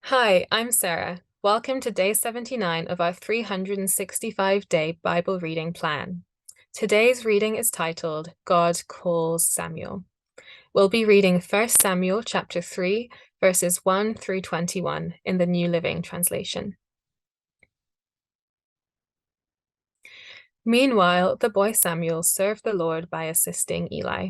Hi, I'm Sarah. Welcome to day 79 of our 365-day Bible reading plan. Today's reading is titled, God Calls Samuel. We'll be reading 1 Samuel chapter 3, verses 1 through 21 in the New Living Translation. Meanwhile, the boy Samuel served the Lord by assisting Eli.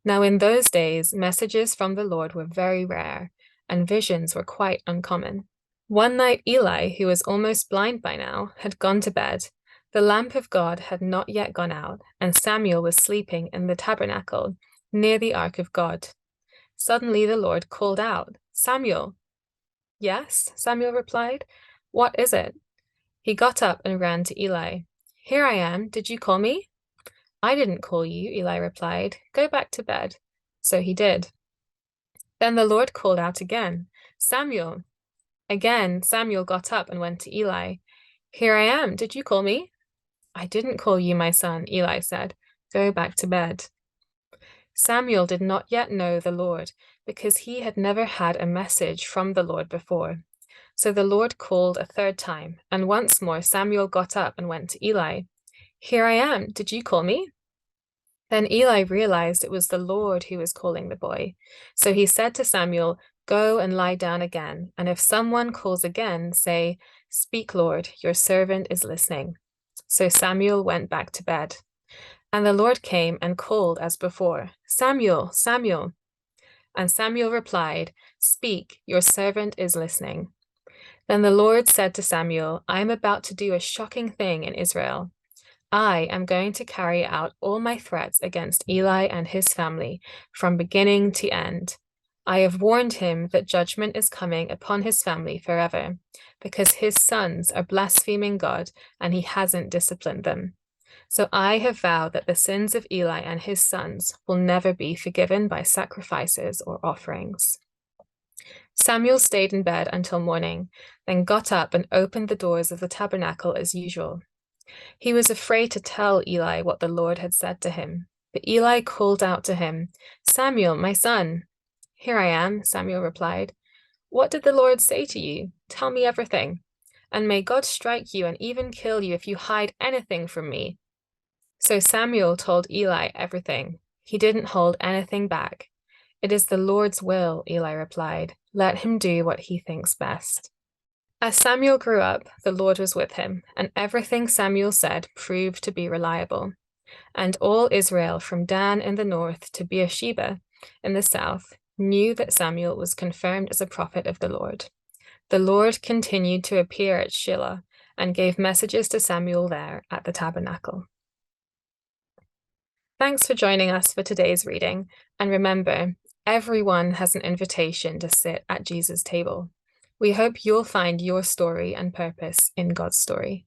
Now in those days, messages from the Lord were very rare, and visions were quite uncommon. One night Eli, who was almost blind by now, had gone to bed. The lamp of God had not yet gone out, and Samuel was sleeping in the tabernacle, near the ark of God. Suddenly the Lord called out, "Samuel." "Yes," Samuel replied. "What is it?" He got up and ran to Eli. "Here I am. Did you call me?" "I didn't call you," Eli replied. "Go back to bed." So he did. Then the Lord called out again, "Samuel." Again, Samuel got up and went to Eli. "Here I am. Did you call me?" "I didn't call you, my son," Eli said. "Go back to bed." Samuel did not yet know the Lord, because he had never had a message from the Lord before. So the Lord called a third time, and once more Samuel got up and went to Eli. "Here I am. Did you call me?" Then Eli realized it was the Lord who was calling the boy. So he said to Samuel, "Go and lie down again, and if someone calls again, say, 'Speak, Lord, your servant is listening.'" So Samuel went back to bed. And the Lord came and called as before, "Samuel, Samuel." And Samuel replied, "Speak, your servant is listening." Then the Lord said to Samuel, "I am about to do a shocking thing in Israel. I am going to carry out all my threats against Eli and his family from beginning to end. I have warned him that judgment is coming upon his family forever, because his sons are blaspheming God and he hasn't disciplined them. So I have vowed that the sins of Eli and his sons will never be forgiven by sacrifices or offerings." Samuel stayed in bed until morning, then got up and opened the doors of the tabernacle as usual. He was afraid to tell Eli what the Lord had said to him. But Eli called out to him, "Samuel, my son." "Here I am," Samuel replied. "What did the Lord say to you? Tell me everything. And may God strike you and even kill you if you hide anything from me." So Samuel told Eli everything. He didn't hold anything back. "It is the Lord's will," Eli replied. "Let him do what he thinks best." As Samuel grew up, the Lord was with him, and everything Samuel said proved to be reliable. And all Israel, from Dan in the north to Beersheba in the south, knew that Samuel was confirmed as a prophet of the Lord. The Lord continued to appear at Shiloh and gave messages to Samuel there at the tabernacle. Thanks for joining us for today's reading, and remember, everyone has an invitation to sit at Jesus' table. We hope you'll find your story and purpose in God's story.